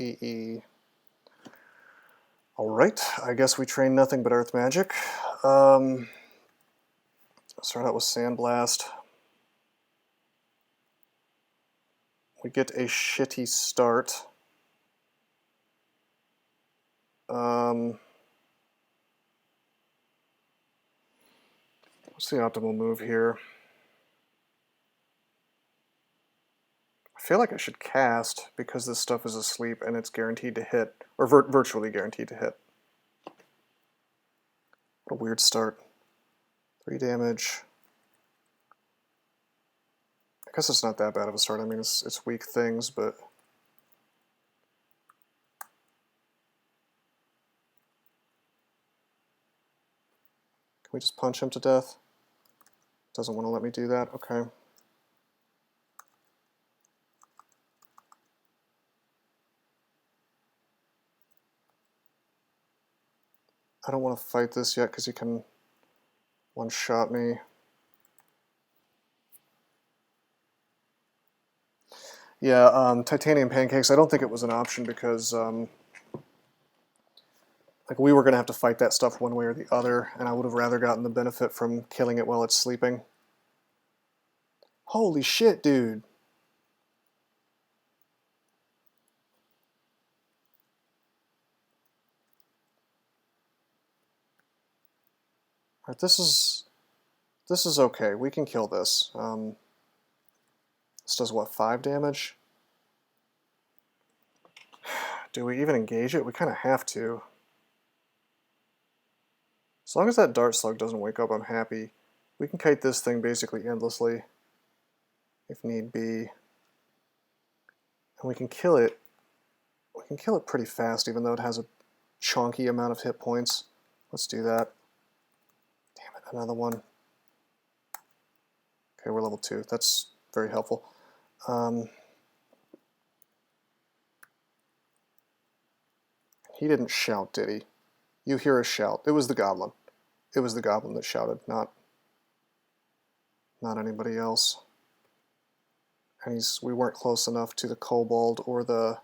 EE. Alright, I guess we train nothing but Earth Magic. Start out with Sandblast. We get a shitty start. What's the optimal move here? I feel like I should cast because this stuff is asleep and it's guaranteed to hit, or virtually guaranteed to hit. What a weird start. 3 damage. I guess it's not that bad of a start. I mean, it's weak things, but... Can we just punch him to death? Doesn't want to let me do that? Okay. I don't want to fight this yet because he can one-shot me. Yeah, titanium pancakes, I don't think it was an option because like we were going to have to fight that stuff one way or the other, and I would have rather gotten the benefit from killing it while it's sleeping. Holy shit, dude. Alright, this is okay. We can kill this. This does what, 5 damage? Do we even engage it? We kind of have to. As long as that dart slug doesn't wake up, I'm happy. We can kite this thing basically endlessly, if need be. And we can kill it. We can kill it pretty fast, even though it has a chunky amount of hit points. Let's do that. Damn it, another one. Okay, we're level 2. That's very helpful. He didn't shout, did he? You hear a shout. It was the goblin. It was the goblin that shouted, not anybody else. And we weren't close enough to the kobold or the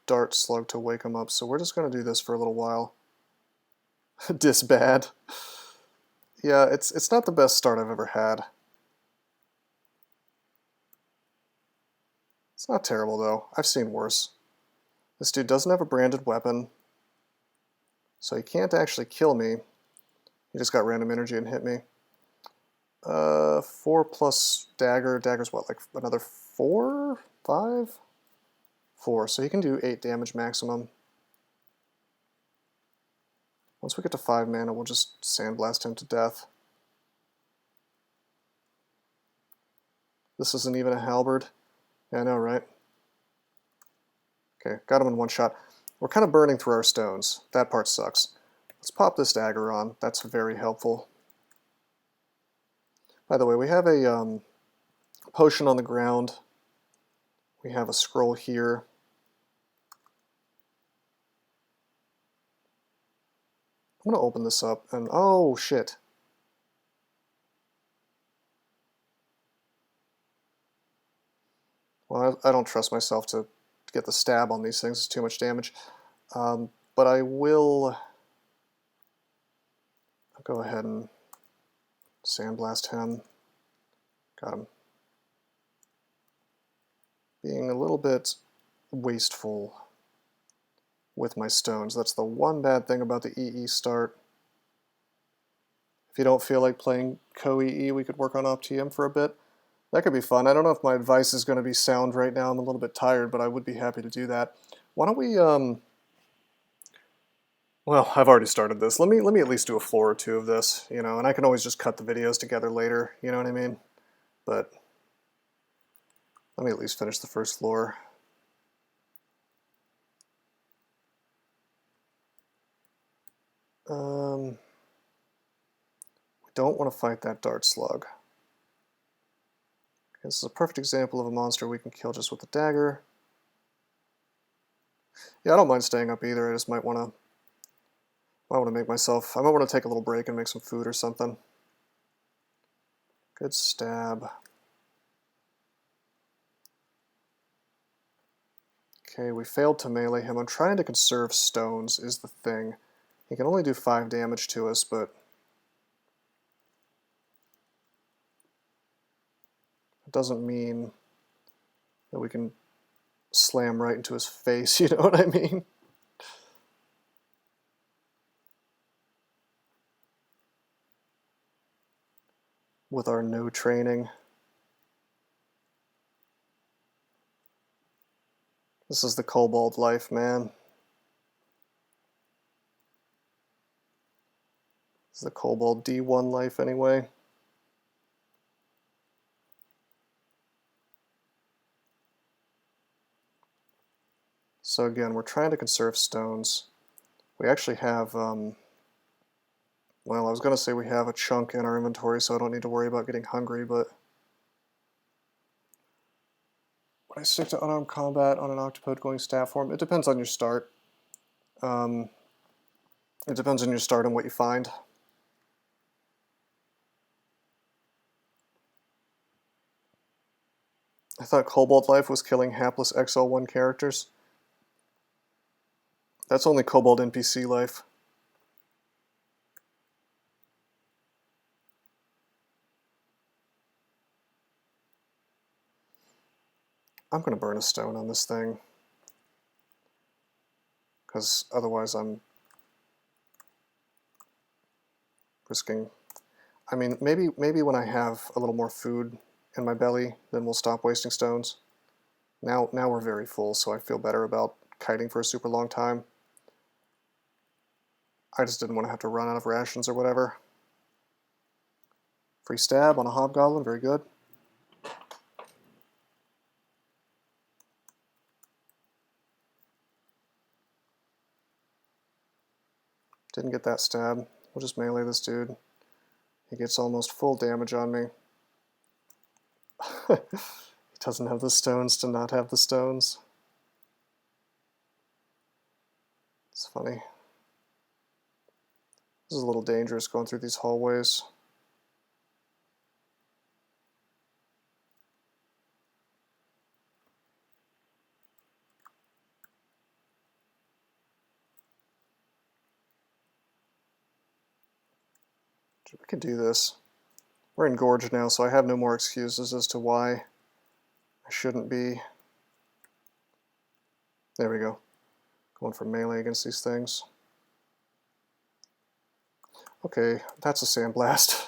dart slug to wake him up, so we're just going to do this for a little while. Disbad. Yeah, it's not the best start I've ever had. It's not terrible, though. I've seen worse. This dude doesn't have a branded weapon, so he can't actually kill me. He just got random energy and hit me. 4 plus dagger. Dagger's what, like another 4? 5? 4, so he can do 8 damage maximum. Once we get to 5 mana, we'll just sandblast him to death. This isn't even a halberd. Yeah, I know, right? Okay, got him in one shot. We're kind of burning through our stones. That part sucks. Let's pop this dagger on. That's very helpful. By the way, we have a potion on the ground. We have a scroll here. I'm going to open this up and... oh, shit. Well, I don't trust myself to get the stab on these things. It's too much damage. But I will go ahead and sandblast him. Got him. Being a little bit wasteful with my stones. That's the one bad thing about the EE start. If you don't feel like playing KoEE, we could work on OpTM for a bit. That could be fun. I don't know if my advice is going to be sound right now. I'm a little bit tired, but I would be happy to do that. Why don't we, well, I've already started this. Let me at least do a floor or 2 of this, you know, and I can always just cut the videos together later, you know what I mean? But let me at least finish the first floor. We don't want to fight that dart slug. This is a perfect example of a monster we can kill just with a dagger. Yeah, I don't mind staying up either. I just might want to make myself... I might want to take a little break and make some food or something. Good stab. Okay, we failed to melee him. I'm trying to conserve stones is the thing. He can only do 5 damage to us, but it doesn't mean that we can slam right into his face, you know what I mean? With our no training. This is the kobold life, man. This is the kobold D1 life anyway. So again, we're trying to conserve stones. We actually have, well, I was going to say we have a chunk in our inventory, so I don't need to worry about getting hungry, but when I stick to unarmed combat on an octopode going stat form, it depends on your start. It depends on your start and what you find. I thought Kobold Life was killing hapless XL1 characters. That's only Kobold NPC life. I'm going to burn a stone on this thing, because otherwise I'm risking... I mean, maybe when I have a little more food in my belly, then we'll stop wasting stones. Now we're very full, so I feel better about kiting for a super long time. I just didn't want to have to run out of rations or whatever. Free stab on a hobgoblin, very good. Didn't get that stab. We'll just melee this dude. He gets almost full damage on me. He doesn't have the stones to not have the stones. It's funny. This is a little dangerous going through these hallways. We could do this. We're engorged now, so I have no more excuses as to why I shouldn't be. There we go. Going for melee against these things. Okay, that's a sandblast.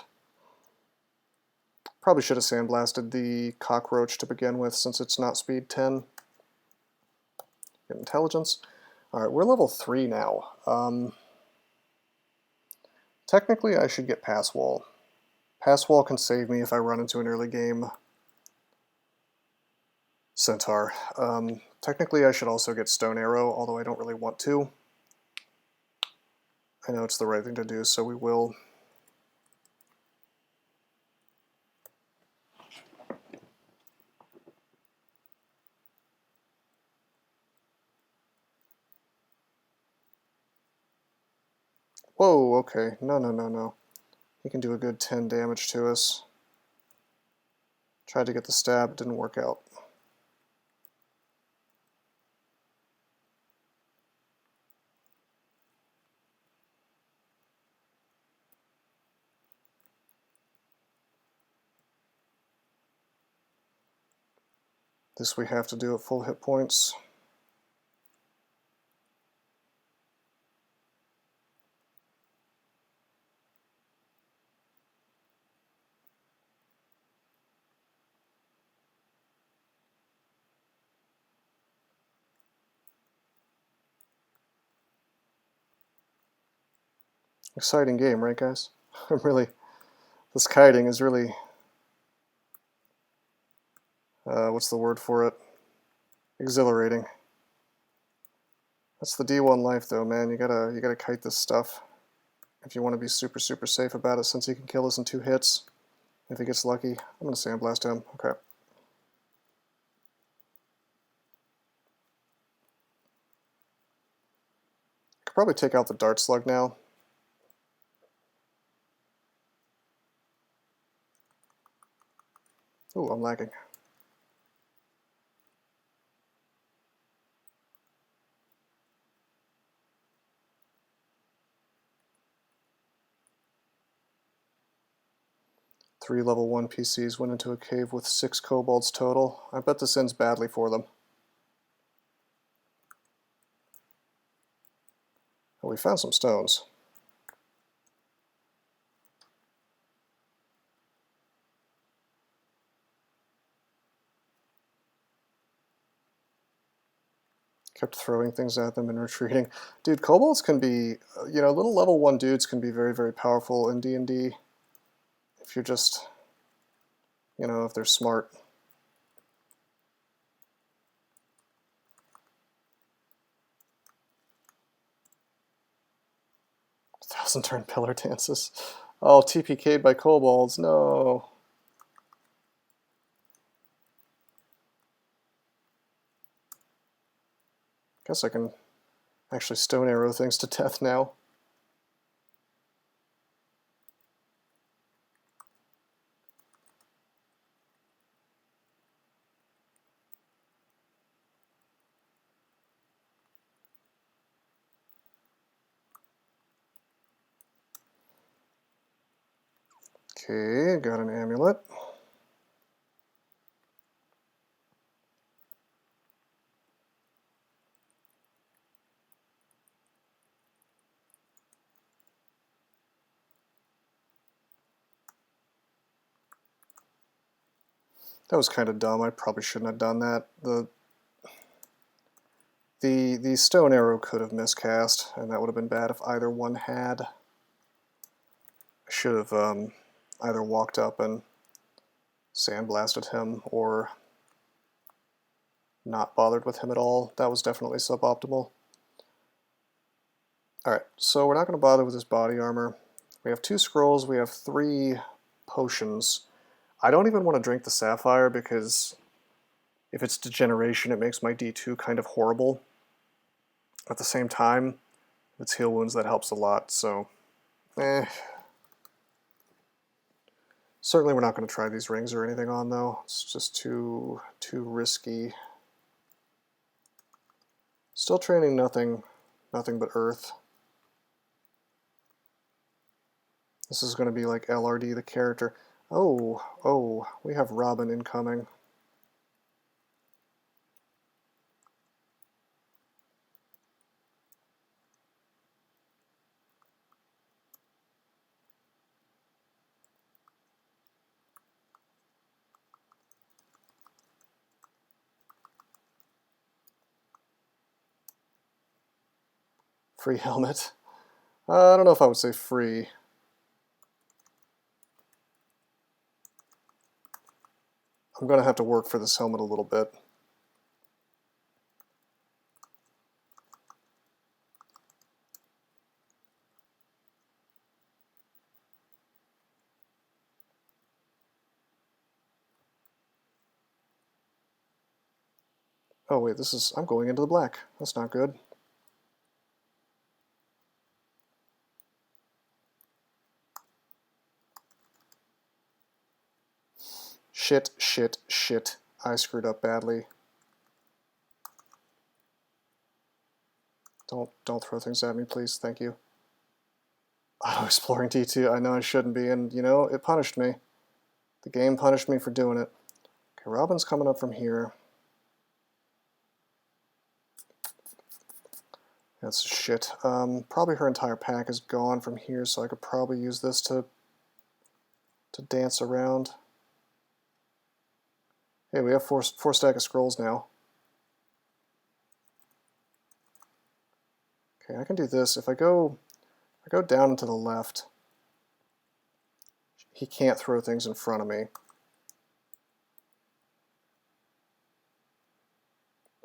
Probably should have sandblasted the cockroach to begin with, since it's not speed 10. Get intelligence. Alright, we're level 3 now. Technically, I should get pass wall. Pass wall can save me if I run into an early game centaur. Technically, I should also get stone arrow, although I don't really want to. I know it's the right thing to do, so we will. Whoa, okay. No. He can do a good 10 damage to us. Tried to get the stab, didn't work out. This we have to do at full hit points. Exciting game, right guys? This kiting is really, what's the word for it? Exhilarating. That's the D1 life though, man. You gotta kite this stuff if you want to be super safe about it, since he can kill us in 2 hits. If he gets lucky. I'm gonna sandblast him. Okay. Could probably take out the dart slug now. Ooh, I'm lagging. 3 level 1 PCs went into a cave with 6 kobolds total. I bet this ends badly for them. Oh, we found some stones. Kept throwing things at them and retreating. Dude, kobolds can be, you know, little level 1 dudes can be very, very powerful in D&D. If you're just, you know, if they're smart. 1,000-turn pillar dances. Oh, TPK'd by kobolds, no. Guess I can actually stone arrow things to death now. Okay, got an amulet. That was kind of dumb. I probably shouldn't have done that. The stone arrow could have miscast, and that would have been bad if either one had. I should have either walked up and sandblasted him or not bothered with him at all. That was definitely suboptimal. Alright, so we're not going to bother with his body armor. We have 2 scrolls, we have 3 potions. I don't even want to drink the sapphire because if it's degeneration, it makes my D2 kind of horrible. At the same time, if it's heal wounds, that helps a lot, so Certainly we're not going to try these rings or anything on, though. It's just too risky. Still training nothing but earth. This is going to be like LRD the character. Oh, we have Robin incoming. Free helmet. I don't know if I would say free. I'm going to have to work for this helmet a little bit. Oh wait, I'm going into the black. That's not good. Shit. I screwed up badly. Don't throw things at me, please. Thank you. Auto-exploring D2. I know I shouldn't be, and you know, it punished me. The game punished me for doing it. Okay, Robin's coming up from here. That's shit. Probably her entire pack is gone from here, so I could probably use this to dance around. Hey, we have four stack of scrolls now. Okay, I can do this. If I go down and to the left, he can't throw things in front of me.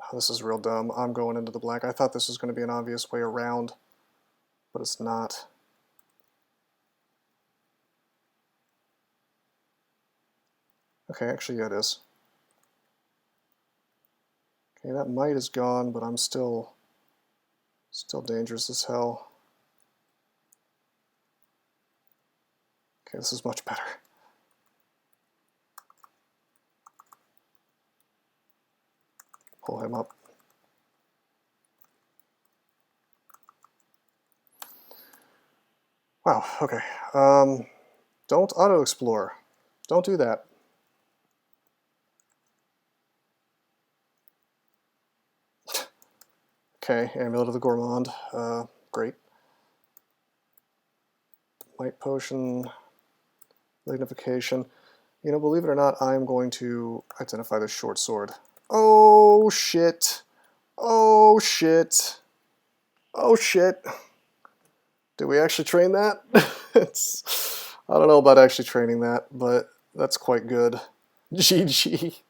Oh, this is real dumb. I'm going into the black. I thought this was going to be an obvious way around, but it's not. Okay, actually, yeah, it is. Okay, that might is gone, but I'm still dangerous as hell. Okay, this is much better. Pull him up. Wow, okay. Don't auto-explore. Don't do that. Okay, Amulet of the Gourmand. Great. Might Potion, Lignification. You know, believe it or not, I'm going to identify this short sword. Oh, shit. Oh, shit. Oh, shit. Did we actually train that? I don't know about actually training that, but that's quite good. GG.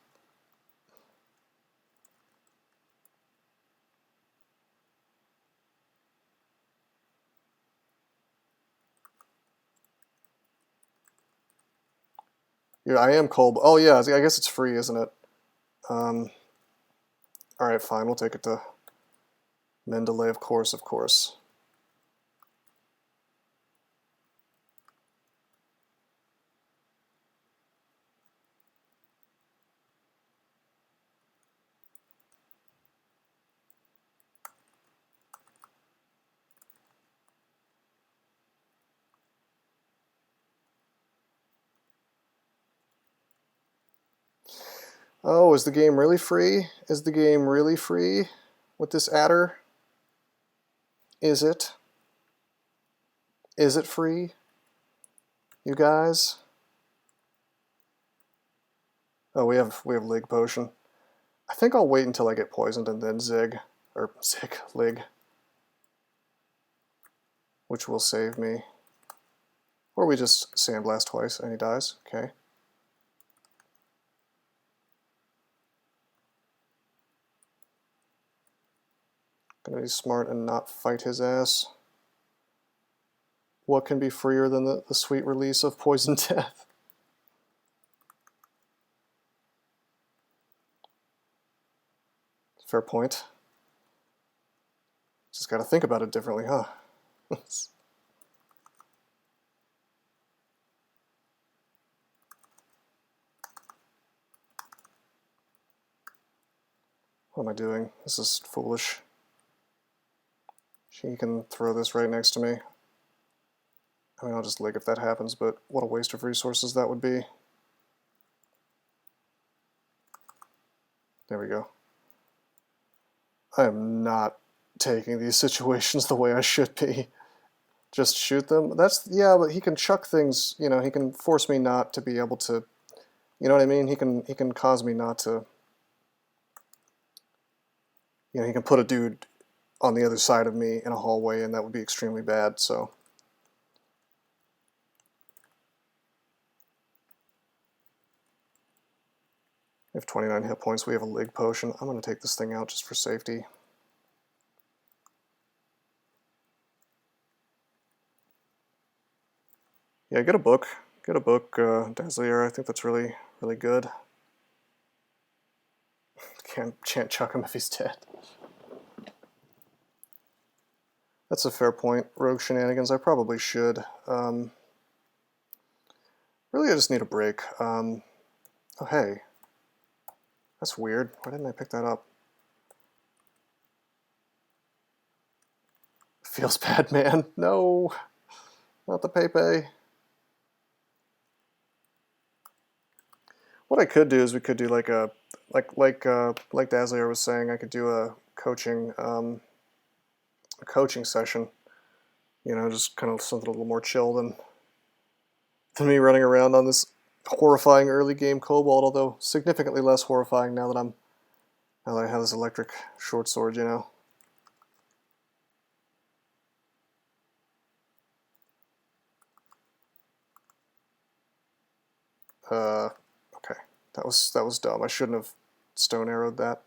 Yeah, I am cold. Oh yeah, I guess it's free, isn't it? Alright, fine, we'll take it to Mendeley, of course, of course. Oh, is the game really free? Is the game really free with this adder? Is it? Is it free? You guys? Oh, we have Lig Potion. I think I'll wait until I get poisoned and then Zig, or Zig, Lig, which will save me. Or we just Sandblast twice and he dies. Okay. Gonna be smart and not fight his ass. What can be freer than the sweet release of Poison Death? Fair point. Just gotta think about it differently, huh? What am I doing? This is foolish. She can throw this right next to me. I mean, I'll just Lig if that happens, but what a waste of resources that would be. There we go. I am not taking these situations the way I should be. Just shoot them? That's, yeah, but he can chuck things, you know, he can force me not to be able to, you know what I mean? He can cause me not to, you know, he can put a dude on the other side of me in a hallway and that would be extremely bad, so. We have 29 hit points, we have a Lig Potion. I'm going to take this thing out just for safety. Yeah, get a book. Get a book, Dazzlier. I think that's really, really good. Can't chuck him if he's dead. That's a fair point. Rogue shenanigans, I probably should. Really, I just need a break. Oh, hey. That's weird. Why didn't I pick that up? Feels bad, man. No. Not the Pepe. What I could do is we could do like a like Dazzlier was saying, I could do a coaching session. You know, just kind of something a little more chill than me running around on this horrifying early game Cobalt, although significantly less horrifying now that I have this electric short sword, you know. Okay, that was dumb. I shouldn't have stone arrowed that.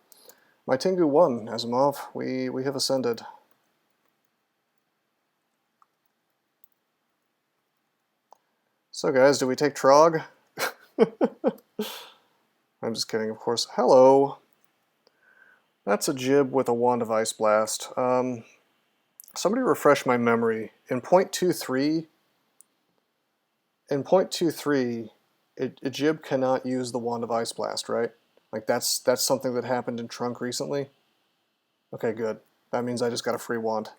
My Tengu won, Asimov. We have ascended. So guys, do we take Trog? I'm just kidding, of course. Hello. That's a Jib with a Wand of Ice Blast. Somebody refresh my memory. In 0.23, a Jib cannot use the Wand of Ice Blast, right? Like that's something that happened in Trunk recently. Okay, good. That means I just got a free wand.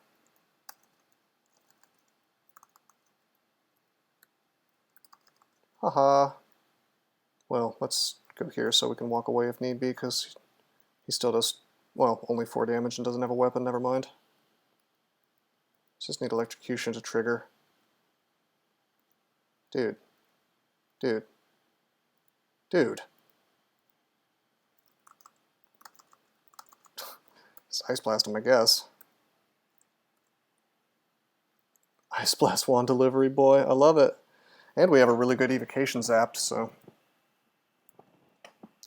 Haha. Well, let's go here so we can walk away if need be, because he still does, well, only 4 damage and doesn't have a weapon, never mind. Just need electrocution to trigger. Dude. Dude. Dude. Just Ice Blast him, I guess. Ice Blast Wand delivery, boy. I love it. And we have a really good evocation zapped, so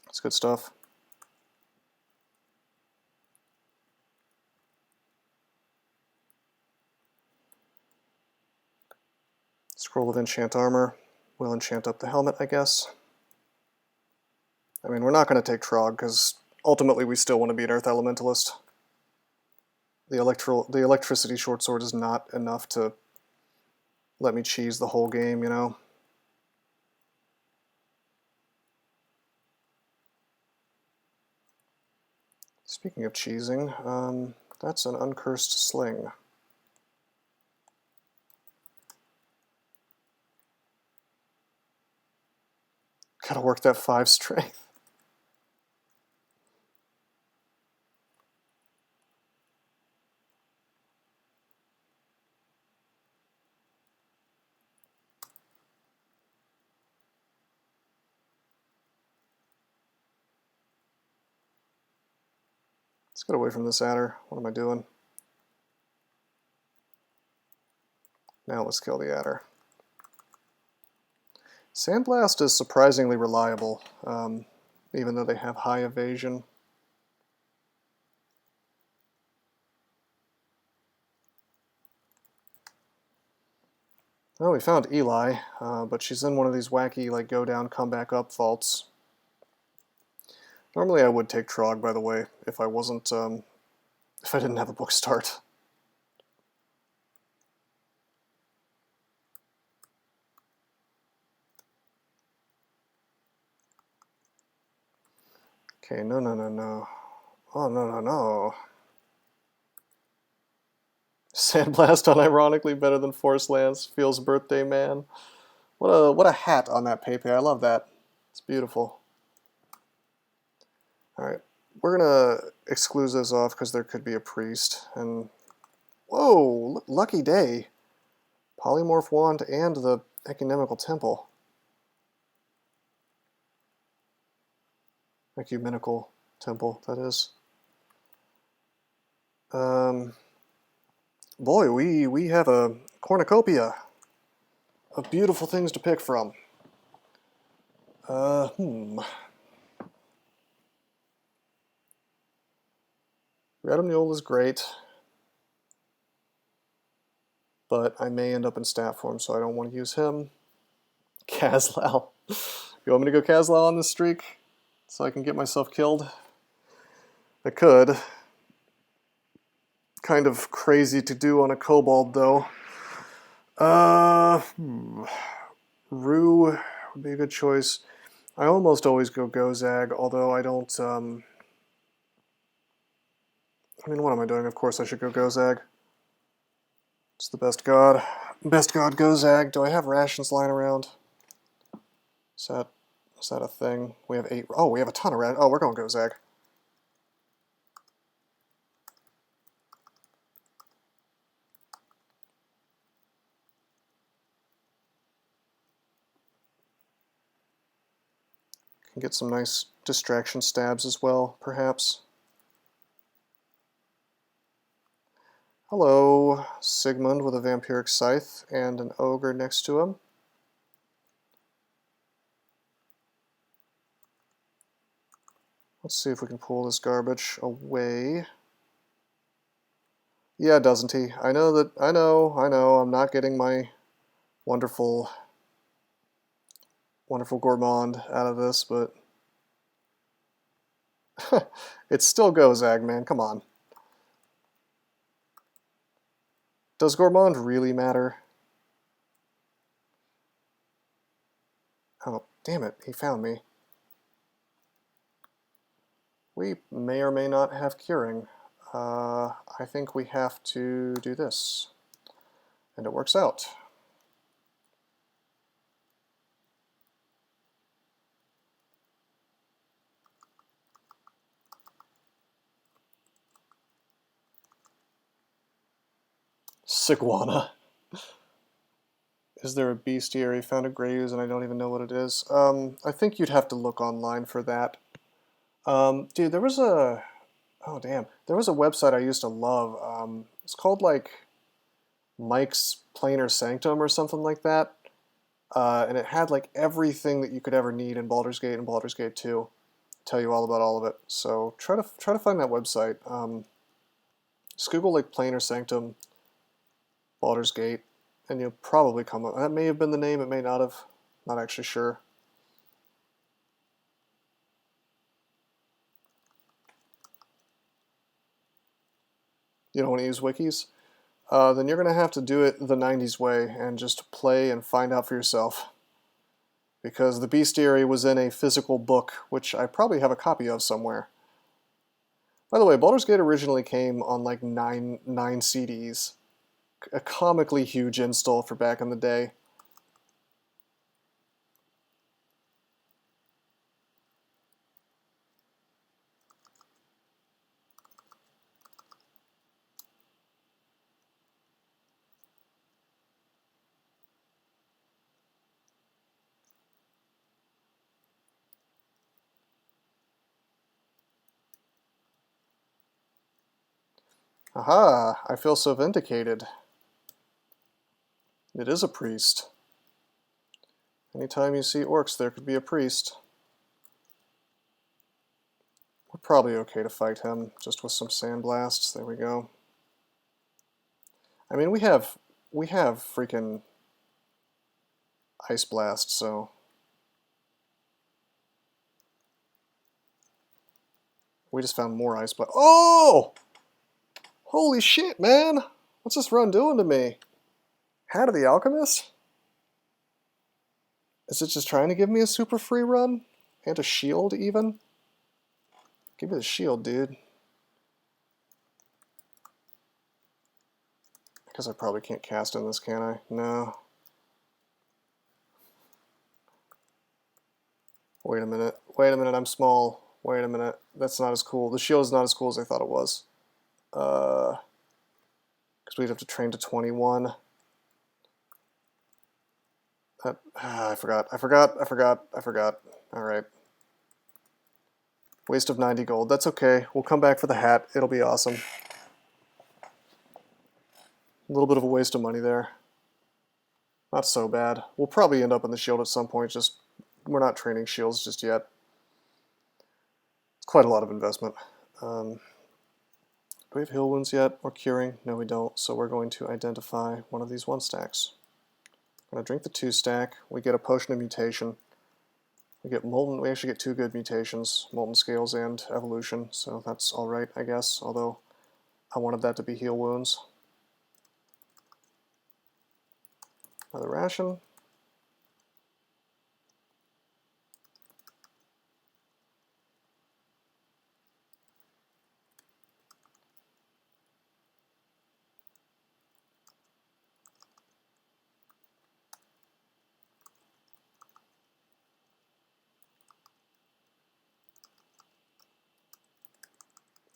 it's good stuff. Scroll of Enchant Armor. We'll enchant up the helmet, I guess. I mean, we're not going to take Trog, because ultimately we still want to beat Earth Elementalist. The electricity short sword is not enough to let me cheese the whole game, you know? Speaking of cheesing, that's an uncursed sling. Gotta work that 5 strength. Let's get away from this adder. What am I doing? Now let's kill the adder. Sandblast is surprisingly reliable, even though they have high evasion. Oh, we found Eli, but she's in one of these wacky, like, go down, come back up vaults. Normally I would take Trog, by the way, if I wasn't, if I didn't have a book start. Okay, no, no, no, no. Oh, no, no, no. Sandblast unironically better than Force Lance. Feels birthday man. What a hat on that Pepe. I love that. It's beautiful. Alright, we're gonna exclude those off because there could be a priest. And whoa, lucky day. Polymorph Wand and the Ecumenical Temple. Ecumenical Temple, that is. Boy, we have a cornucopia of beautiful things to pick from. GrTm Mule is great, but I may end up in stat form, so I don't want to use him. Kazlal. You want me to go Kazlal on this streak so I can get myself killed? I could. Kind of crazy to do on a kobold, though. Rue would be a good choice. I almost always go Gozag, although I don't, I mean, what am I doing? Of course I should go Gozag. It's the best god. Best god Gozag. Do I have rations lying around? Is that a thing? We have 8. Oh, we have a ton of rations. Oh, we're going Gozag. Can get some nice distraction stabs as well, perhaps. Hello, Sigmund with a Vampiric Scythe and an Ogre next to him. Let's see if we can pull this garbage away. Yeah, doesn't he? I know that, I know, I'm not getting my wonderful gourmand out of this, but it still Gozag, man, come on. Does gourmand really matter? Oh, damn it, he found me. We may or may not have curing. I think we have to do this. And it works out. Sigwana. Is there a bestiary? Found a Greys and I don't even know what it is. I think you'd have to look online for that. Dude, there was a... Oh, damn. There was a website I used to love. It's called, like, Mike's Planar Sanctum or something like that. And it had, like, everything that you could ever need in Baldur's Gate and Baldur's Gate 2. Tell you all about all of it. So try to find that website. Just Google, like, Planar Sanctum, Baldur's Gate, and you'll probably come up. That may have been the name, it may not have. Not actually sure. You don't want to use wikis? Then you're going to have to do it the 90s way and just play and find out for yourself. Because the bestiary was in a physical book, which I probably have a copy of somewhere. By the way, Baldur's Gate originally came on like nine CDs. A comically huge install for back in the day. Aha! I feel so vindicated. It is a priest. Anytime you see orcs, there could be a priest. We're probably okay to fight him, just with some sandblasts. There we go. I mean, we have freaking ice blast, so we just found more ice blast. Oh! Holy shit, man! What's this run doing to me? Hat of the Alchemist? Is it just trying to give me a super free run? And a shield, even? Give me the shield, dude. I guess I probably can't cast in this, can I? No. Wait a minute. Wait a minute, I'm small. Wait a minute. That's not as cool. The shield is not as cool as I thought it was. Because we'd have to train to 21. I forgot. Alright. Waste of 90 gold. That's okay. We'll come back for the hat. It'll be awesome. A little bit of a waste of money there. Not so bad. We'll probably end up in the shield at some point, just we're not training shields just yet. It's quite a lot of investment. Do we have heal wounds yet, or curing? No, we don't, so we're going to identify one of these 1-stacks. I'm going to drink the 2-stack, we get a potion of mutation. We get molten, we actually get 2 good mutations, molten scales and evolution, so that's alright, I guess, although I wanted that to be heal wounds. Another ration.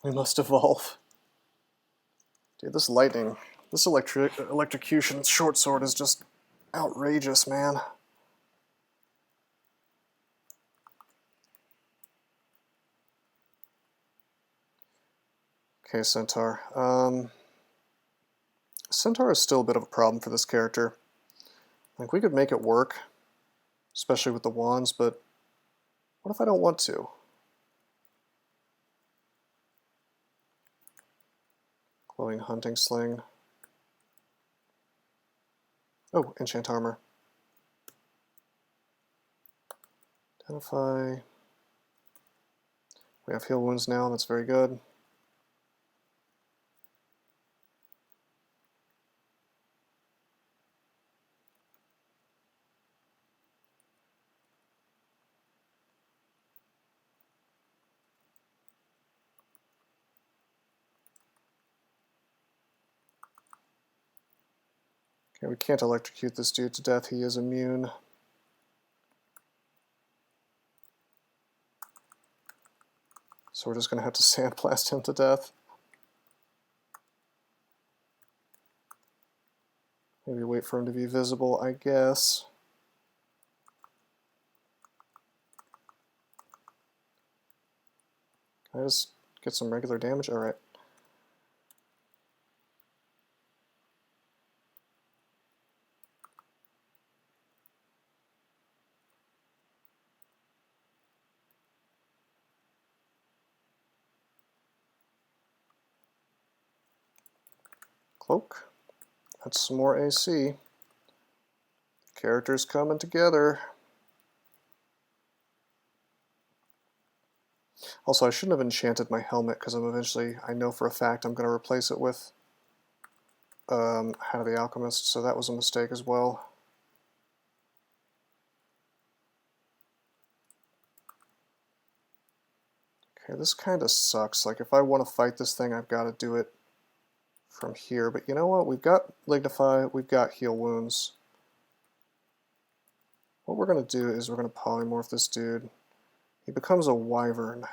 We must evolve. Dude, this lightning, this electrocution short sword is just outrageous, man. Okay, Centaur. Centaur is still a bit of a problem for this character. Like, we could make it work, especially with the wands, but what if I don't want to? Glowing hunting sling. Oh, enchant armor. Identify. We have heal wounds now, that's very good. Okay, we can't electrocute this dude to death, he is immune. So we're just going to have to sandblast him to death. Maybe wait for him to be visible, I guess. Can I just get some regular damage? All right. Cloak. That's some more AC. Characters coming together. Also, I shouldn't have enchanted my helmet because I know for a fact I'm going to replace it with Hat of the Alchemist, so that was a mistake as well. Okay, this kind of sucks. Like, if I want to fight this thing, I've got to do it from here. But you know what? We've got Lignify, we've got Heal Wounds. What we're going to do is we're going to polymorph this dude. He becomes a Wyvern.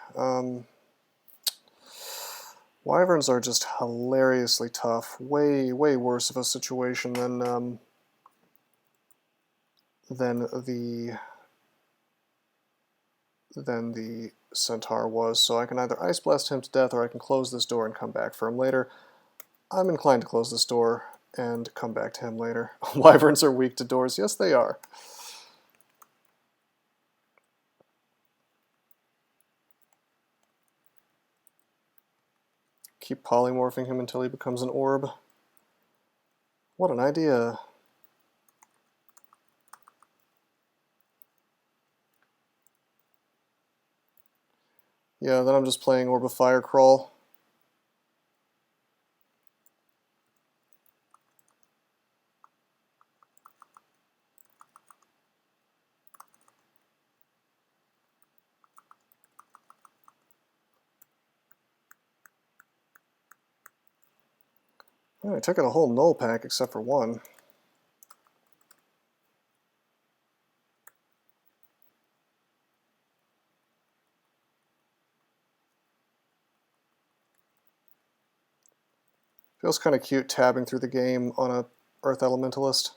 Wyverns are just hilariously tough. Way worse of a situation than the Centaur was. So I can either Ice Blast him to death or I can close this door and come back for him later. I'm inclined to close this door and come back to him later. Wyverns are weak to doors. Yes, they are. Keep polymorphing him until he becomes an orb. What an idea. Yeah, then I'm just playing Orb of Fire Crawl. I took out a whole null pack except for one. Feels kind of cute tabbing through the game on a Earth Elementalist.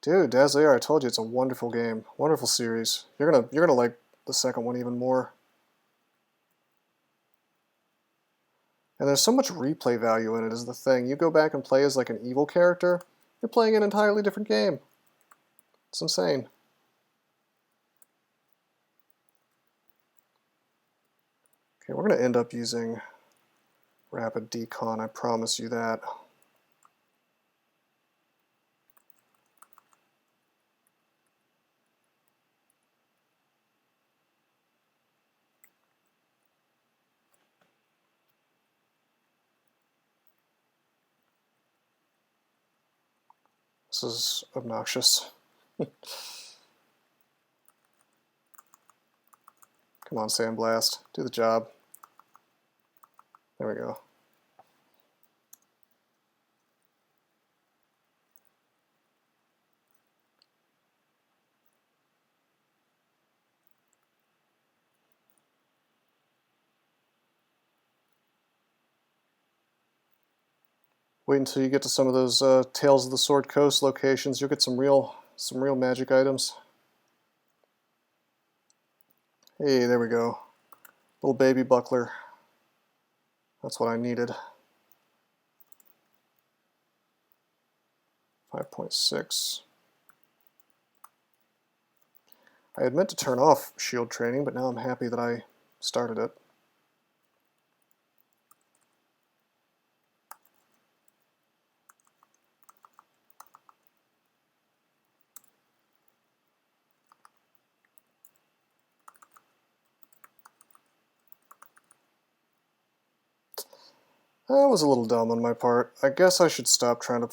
Dude, Dazzler, I told you it's a wonderful game. Wonderful series. You're gonna like the second one even more. And there's so much replay value in it is the thing. You go back and play as like an evil character, you're playing an entirely different game. It's insane. Okay, we're gonna end up using Rapid Decon, I promise you that. This is obnoxious. Come on, Sandblast. Do the job. There we go. Wait until you get to some of those Tales of the Sword Coast locations. You'll get some real magic items. Hey, there we go. Little baby buckler. That's what I needed. 5.6. I had meant to turn off shield training, but now I'm happy that I started it. That was a little dumb on my part. I guess I should stop trying to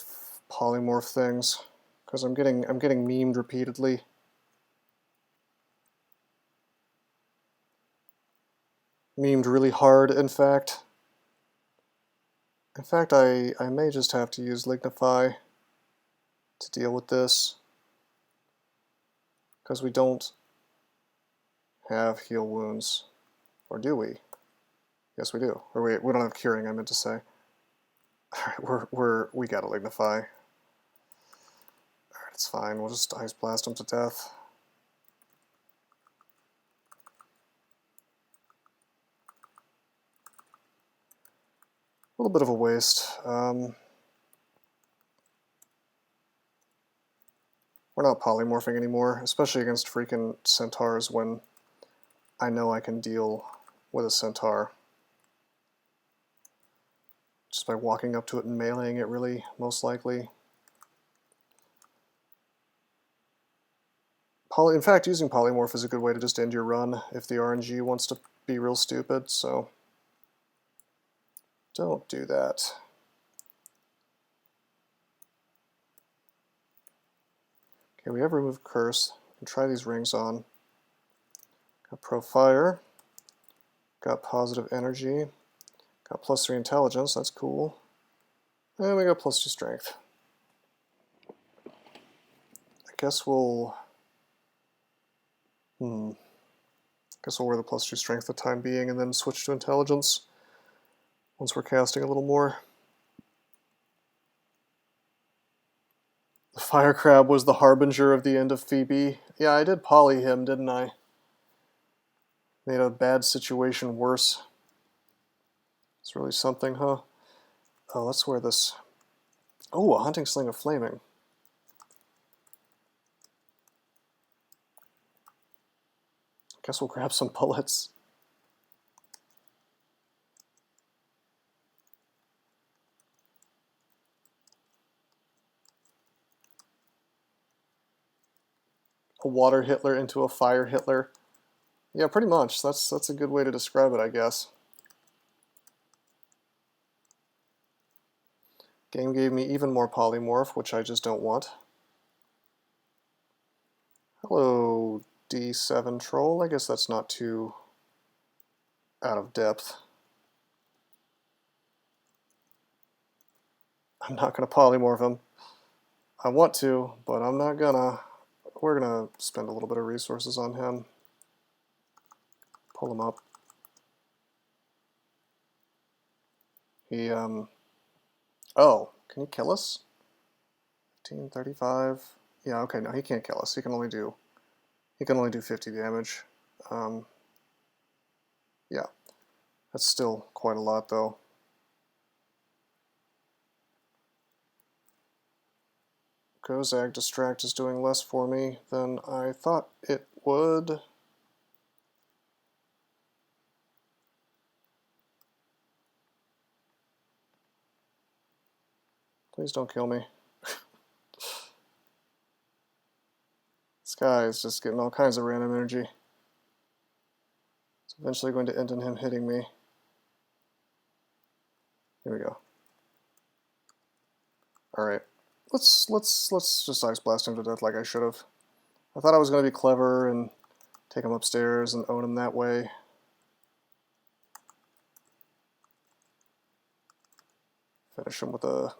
polymorph things, because I'm getting memed repeatedly. Memed really hard, in fact. In fact, I may just have to use Lignify to deal with this, because we don't have heal wounds, or do we? Yes, we do. Or we don't have curing, I meant to say. Alright, we gotta lignify. Alright, it's fine. We'll just ice blast him to death. A little bit of a waste. We're not polymorphing anymore, especially against freaking centaurs when I know I can deal with a centaur. Just by walking up to it and meleeing it, really, most likely. In fact, using polymorph is a good way to just end your run if the RNG wants to be real stupid, so don't do that. Okay, we have removed curse. We can try these rings on. Got pro fire. Got positive energy. Got +3 intelligence, that's cool. And we got +2 strength. I guess we'll... Guess we'll wear the +2 strength for the time being and then switch to intelligence once we're casting a little more. The fire crab was the harbinger of the end of Phoebe. Yeah, I did poly him, didn't I? Made a bad situation worse. It's really something, huh? Oh, let's wear this. Oh, a hunting sling of flaming. Guess we'll grab some bullets. A water Hitler into a fire Hitler. Yeah, pretty much. That's a good way to describe it, I guess. Game gave me even more polymorph, which I just don't want. Hello, D7 troll. I guess that's not too out of depth. I'm not going to polymorph him. I want to, but I'm not gonna. We're going to spend a little bit of resources on him. Pull him up. He, oh, can he kill us? 15, 35. Yeah, okay, no, he can't kill us. He can only do 50 damage. Yeah, that's still quite a lot, though. Gozag Distract is doing less for me than I thought it would. Please don't kill me. This guy is just getting all kinds of random energy. It's eventually going to end in him hitting me. Here we go. Alright. Let's just ice blast him to death like I should have. I thought I was going to be clever and take him upstairs and own him that way. Finish him with a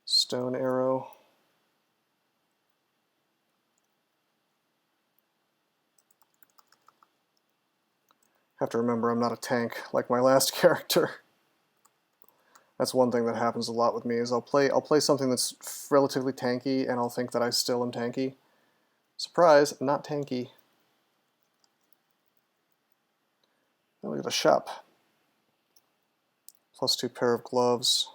stone arrow. Have to remember I'm not a tank like my last character. That's one thing that happens a lot with me is I'll play something that's relatively tanky and I'll think that I still am tanky. Surprise, not tanky. Oh, look at the shop. +2 pair of gloves.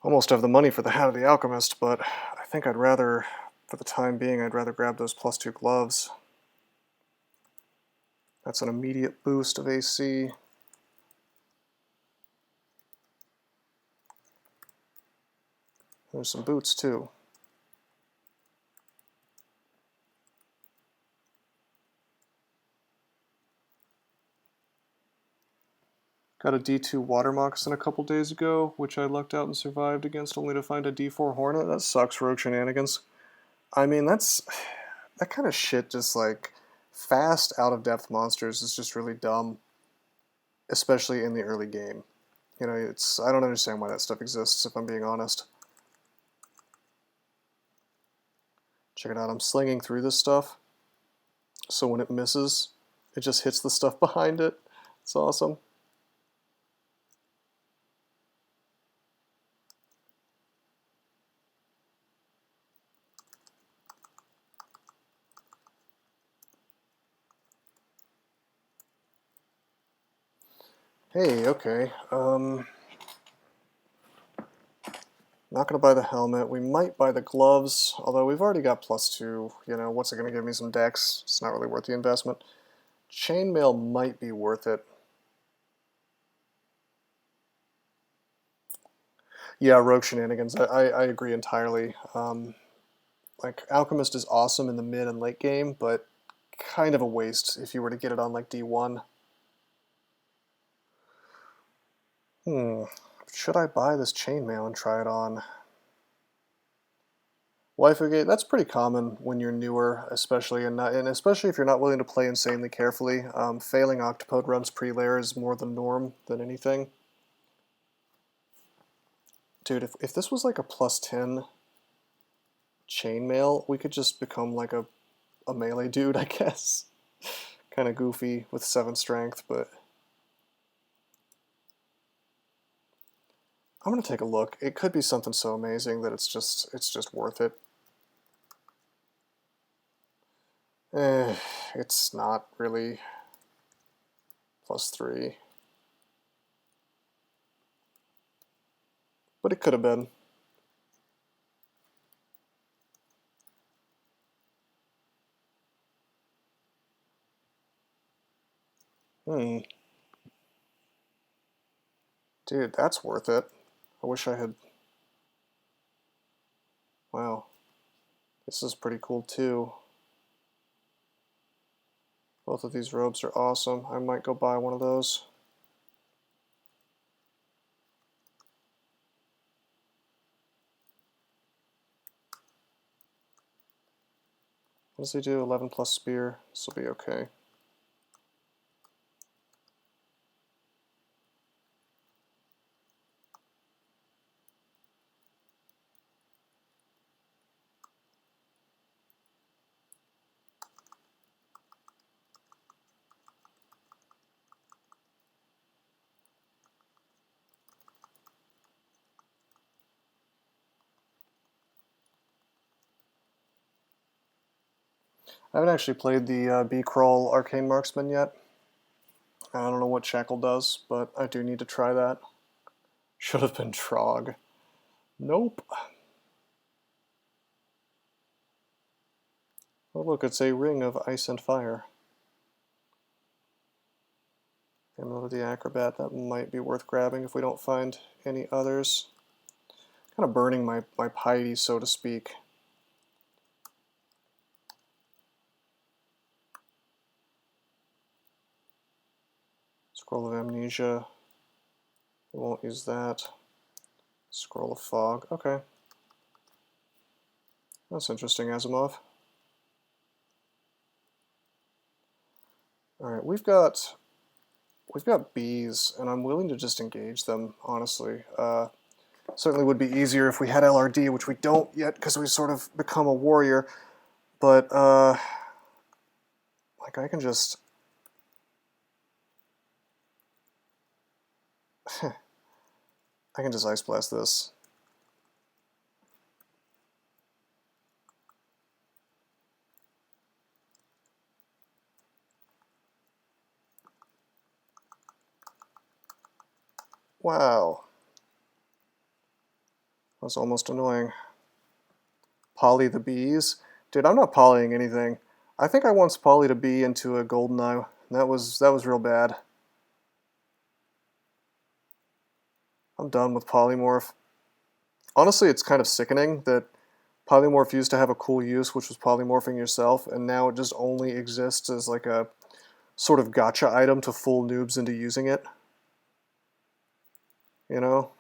Almost have the money for the Hat of the Alchemist, but I think I'd rather, for the time being, I'd rather grab those +2 gloves. That's an immediate boost of AC. There's some boots too. Got a D2 water moccasin a couple days ago, which I lucked out and survived against, only to find a D4 hornet. That sucks, rogue shenanigans. I mean, that kind of shit, just like fast out-of-depth monsters is just really dumb, especially in the early game. You know, I don't understand why that stuff exists, if I'm being honest. Check it out, I'm slinging through this stuff. so when it misses, it just hits the stuff behind it. It's awesome. Hey, okay. Not going to buy the helmet. We might buy the gloves, although we've already got +2. You know, what's it going to give me? Some dex? It's not really worth the investment. Chainmail might be worth it. Yeah, rogue shenanigans. I agree entirely. Like, Alchemist is awesome in the mid and late game, but kind of a waste if you were to get it on, like, D1. Should I buy this chainmail and try it on? Waifu gate, that's pretty common when you're newer, especially and especially if you're not willing to play insanely carefully. Failing Octopode runs pre-layer is more the norm than anything. Dude, if this was like a +10 chainmail, we could just become like a melee dude, I guess. Kind of goofy with 7 strength, but I'm gonna take a look. It could be something so amazing that it's just worth it. It's not really +3, but it could have been. Dude, that's worth it. I wish I had... Wow. This is pretty cool too. Both of these robes are awesome. I might go buy one of those. What does he do? 11 plus spear. This will be okay. I haven't actually played the B-Crawl Arcane Marksman yet. I don't know what Shackle does, but I do need to try that. Should have been Trog. Nope. Oh look, it's a ring of ice and fire. Amulet of the Acrobat, that might be worth grabbing if we don't find any others. Kind of burning my piety, so to speak. Scroll of Amnesia. We won't use that. Scroll of Fog. Okay. That's interesting, Asimov. Alright, we've got bees, and I'm willing to just engage them, honestly. Certainly would be easier if we had LRD, which we don't yet because we sort of become a warrior, but like I can just... I can just Ice Blast this. Wow. That's almost annoying. Poly the bees? Dude, I'm not polying anything. I think I once polyed a bee into a GoldenEye. That was real bad. I'm done with polymorph. Honestly, it's kind of sickening that polymorph used to have a cool use, which was polymorphing yourself, and now it just only exists as like a sort of gotcha item to fool noobs into using it. You know?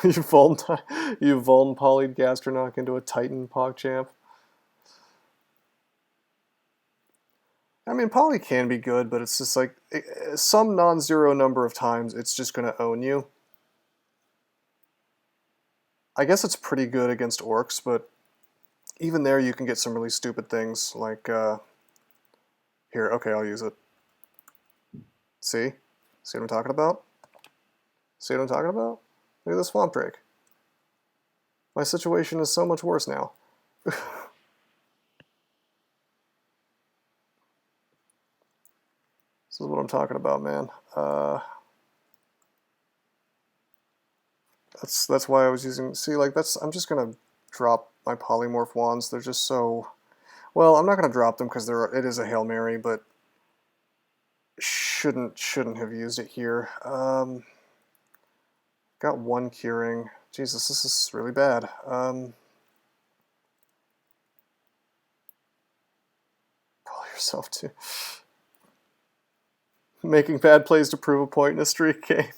you vuln polyed Gastronoc into a Titan PogChamp. I mean, poly can be good, but it's just like some non-zero number of times it's just going to own you. I guess it's pretty good against orcs, but even there you can get some really stupid things like, here, okay, I'll use it. See? See what I'm talking about? See what I'm talking about? Look at the swamp drake. My situation is so much worse now. This is what I'm talking about, man. That's why I was using. See, like I'm just gonna drop my polymorph wands. They're just so. Well, I'm not gonna drop them because it is a Hail Mary, but shouldn't have used it here. Got one curing. Jesus, this is really bad. Pull yourself to making bad plays to prove a point in a streak game.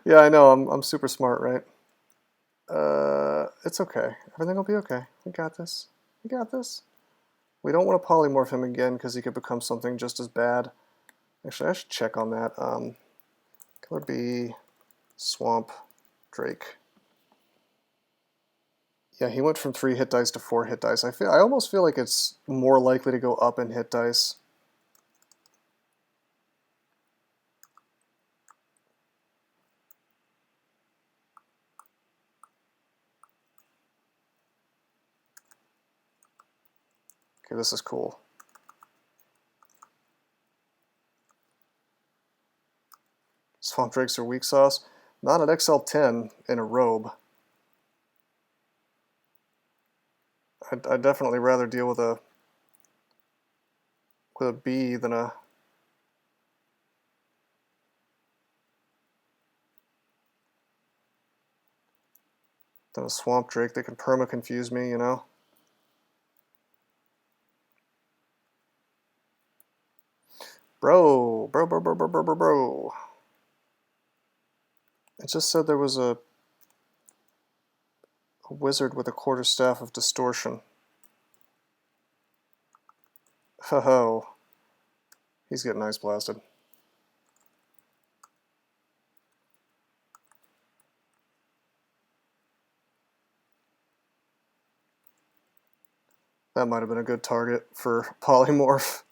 Yeah, I know. I'm super smart, right? It's okay. Everything will be okay. We got this. We got this. We don't want to polymorph him again because he could become something just as bad. Actually, I should check on that. Color B, Swamp, Drake. Yeah, he went from 3 hit dice to 4 hit dice. I almost feel like it's more likely to go up in hit dice. Okay, this is cool. Swamp Drakes are weak sauce. Not an XL10 in a robe. I'd definitely rather deal with a B than a Swamp Drake that can perma-confuse me, you know? Bro. It just said there was a wizard with a quarterstaff of distortion. Ho-ho. He's getting ice blasted. That might have been a good target for polymorph.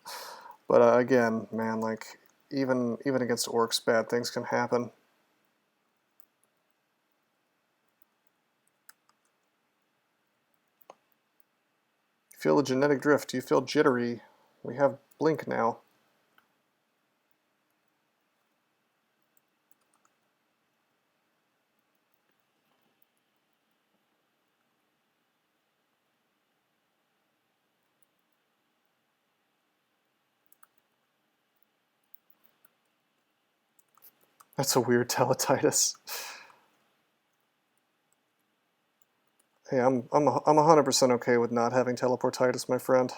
But again, man, like, even against orcs, bad things can happen. You feel a genetic drift. You feel jittery. We have blink now. That's a weird teletitis. Hey, I'm 100% okay with not having teleportitis, my friend.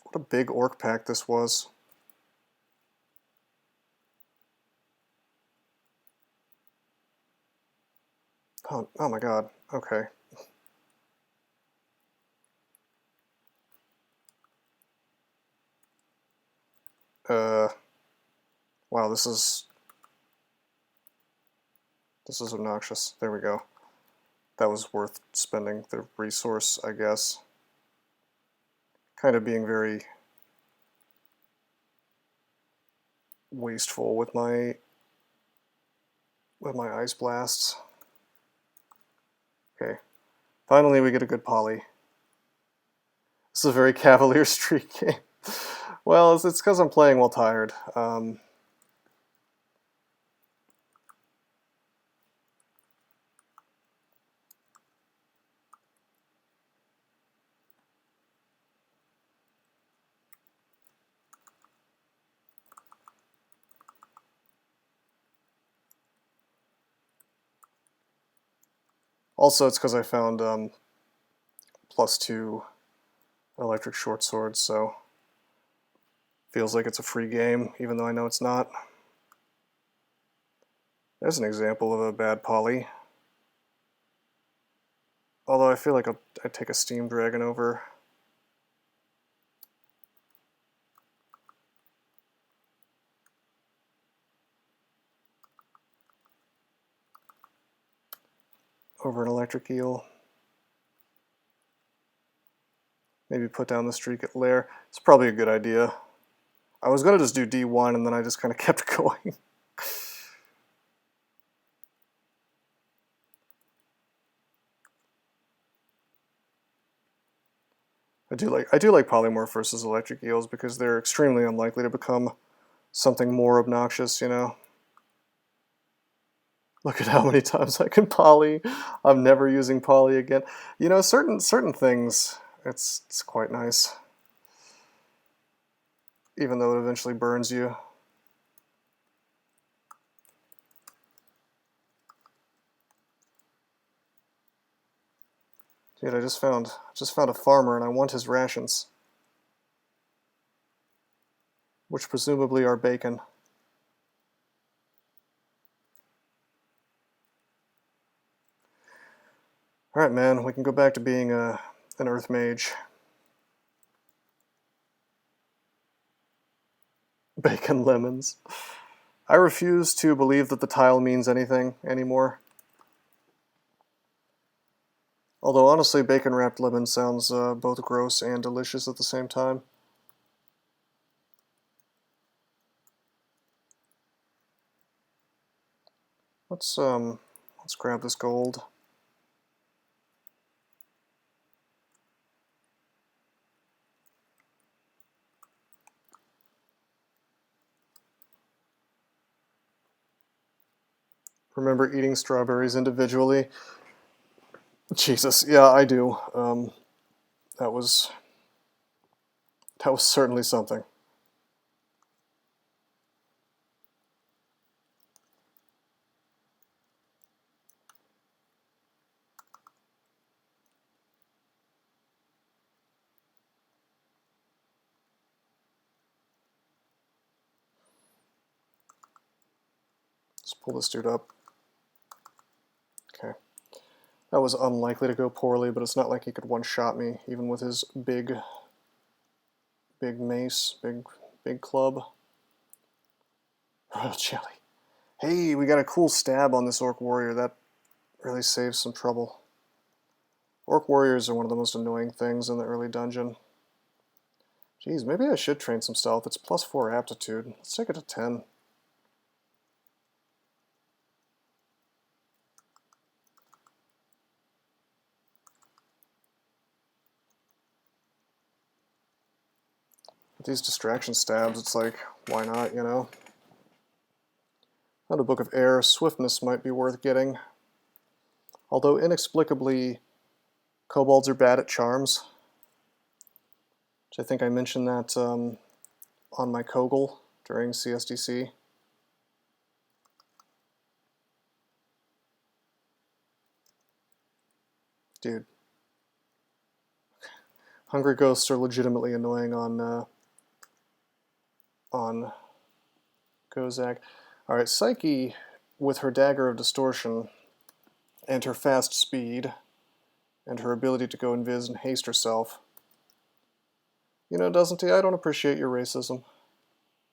What a big orc pack this was. Oh my god. Okay. Wow, this is obnoxious. There we go. That was worth spending the resource, I guess. Kind of being very wasteful with my ice blasts. Okay. Finally we get a good poly. This is a very cavalier streak game. Well, it's because I'm playing while tired. Also, it's because I found +2 electric short swords, so feels like it's a free game, even though I know it's not. There's an example of a bad poly. Although I feel like I'd take a Steam Dragon over. over an electric eel. Maybe put down the streak at layer. It's probably a good idea. I was going to just do D1 and then I just kind of kept going. I do like polymorph versus electric eels because they're extremely unlikely to become something more obnoxious, you know. Look at how many times I can poly. I'm never using poly again. You know, certain things, it's quite nice. Even though it eventually burns you. Dude, I just found a farmer and I want his rations. Which presumably are bacon. Alright, man, we can go back to being an earth mage. Bacon lemons. I refuse to believe that the tile means anything anymore. Although honestly, bacon wrapped lemon sounds both gross and delicious at the same time. Let's grab this gold. Remember eating strawberries individually? Jesus, yeah, I do. That was certainly something. Let's pull this dude up. Okay. That was unlikely to go poorly, but it's not like he could one-shot me, even with his big mace, big club. Royal jelly. Hey, we got a cool stab on this Orc Warrior. That really saves some trouble. Orc Warriors are one of the most annoying things in the early dungeon. Geez, maybe I should train some stealth. It's +4 aptitude. Let's take it to 10. With these distraction stabs, it's like, why not, you know? Not a Book of Air. Swiftness might be worth getting. Although inexplicably, kobolds are bad at charms. Which I think I mentioned that on my HOGl during CSDC. Dude. Hungry ghosts are legitimately annoying on Gozag. Alright, CeCK, with her Dagger of Distortion, and her fast speed, and her ability to go invis and haste herself. You know, doesn't he? I don't appreciate your racism.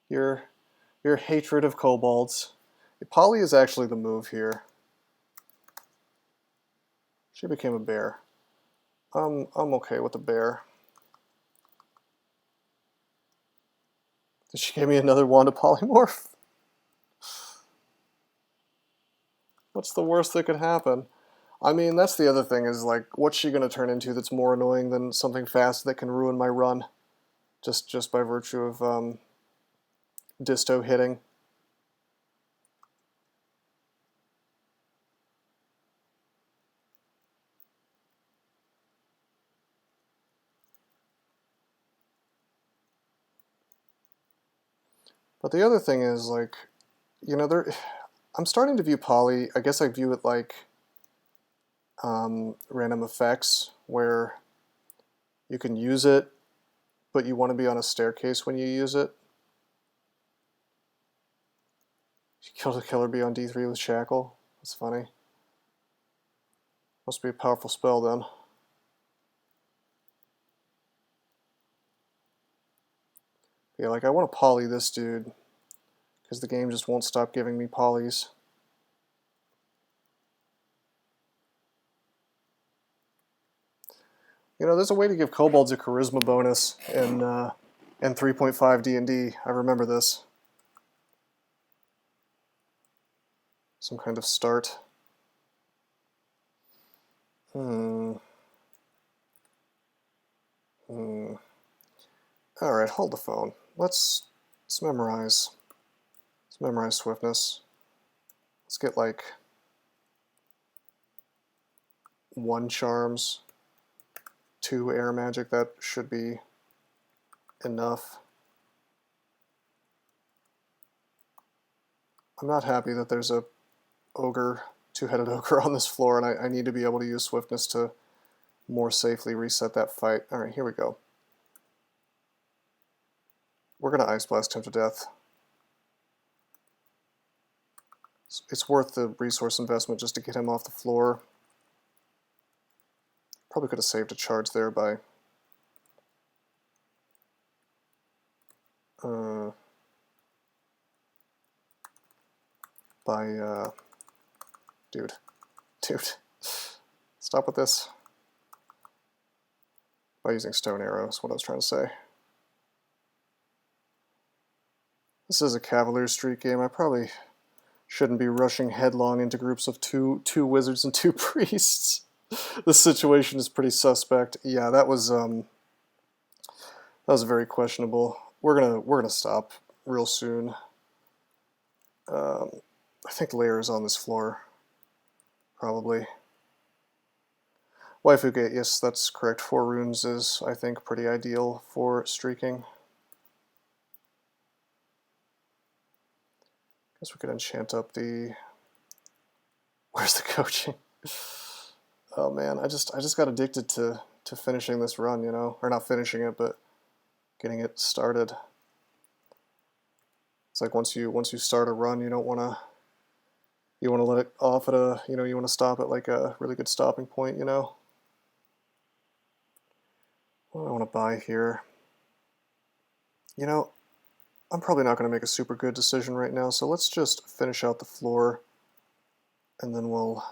Your hatred of kobolds. Poly is actually the move here. She became a bear. I'm okay with the bear. Did she give me another wand of polymorph? What's the worst that could happen? I mean, that's the other thing, is like, what's she going to turn into that's more annoying than something fast that can ruin my run? Just by virtue of disto hitting. But the other thing is, like, you know, I'm starting to view poly, I guess I view it like random effects, where you can use it, but you want to be on a staircase when you use it. You killed a killer bee on D3 with Shackle. That's funny. Must be a powerful spell then. Yeah, like I want to poly this dude, because the game just won't stop giving me polys. You know, there's a way to give kobolds a charisma bonus in 3.5 D&D. I remember this. Some kind of start. Alright, hold the phone. Let's memorize. Let's memorize swiftness. Let's get like 1 charms, 2 air magic. That should be enough. I'm not happy that there's a ogre, 2-headed ogre on this floor, and I need to be able to use swiftness to more safely reset that fight. Alright, here we go. We're going to Ice Blast him to death. It's worth the resource investment just to get him off the floor. Probably could have saved a charge there by dude, stop with this. By using stone arrows, what I was trying to say. This is a Cavalier Streak game. I probably shouldn't be rushing headlong into groups of two wizards and 2 priests. This situation is pretty suspect. Yeah, that was very questionable. We're gonna stop real soon. I think Lair is on this floor, probably. Waifu Gate, yes, that's correct. 4 runes is, I think, pretty ideal for streaking. Guess we could enchant up the... Where's the coaching? Oh man, I just got addicted to finishing this run, you know, or not finishing it, but getting it started. It's like once you start a run, you don't want to. You want to let it off at a, you know, you want to stop at like a really good stopping point, you know. What do I want to buy here? You know, I'm probably not going to make a super good decision right now, so let's just finish out the floor, and then we'll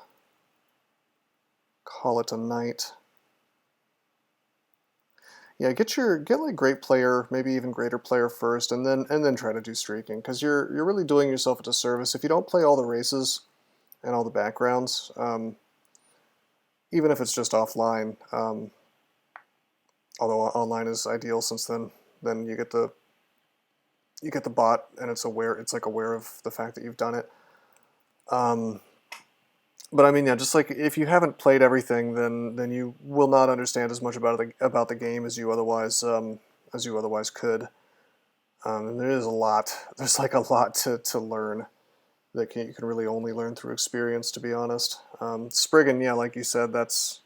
call it a night. Yeah, get like great player, maybe even greater player first, and then try to do streaking, because you're really doing yourself a disservice if you don't play all the races and all the backgrounds, even if it's just offline. Although online is ideal, since then you get the bot, and it's like aware of the fact that you've done it. But I mean, yeah, just like if you haven't played everything, then you will not understand as much about the game as you otherwise could. And there is a lot. There's like a lot to learn that you can really only learn through experience, to be honest. Spriggan, yeah, like you said, that's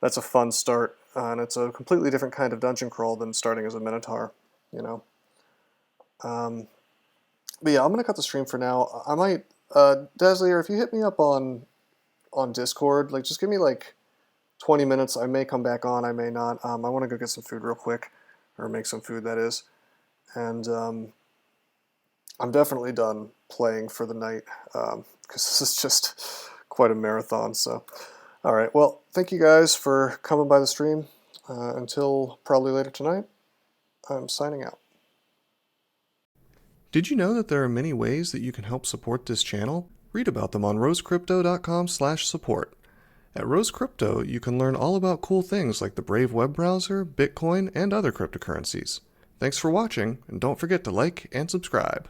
a fun start, and it's a completely different kind of dungeon crawl than starting as a Minotaur, you know. But yeah, I'm gonna cut the stream for now. I might, Dazzlier, if you hit me up on Discord, like just give me like 20 minutes. I may come back on, I may not. I want to go get some food real quick, or make some food, that is. And I'm definitely done playing for the night, because this is just quite a marathon. So, all right. Well, thank you guys for coming by the stream. Until probably later tonight, I'm signing out. Did you know that there are many ways that you can help support this channel? Read about them on rosecrypto.com/support. At Rose Crypto, you can learn all about cool things like the Brave web browser, Bitcoin, and other cryptocurrencies. Thanks for watching, and don't forget to like and subscribe.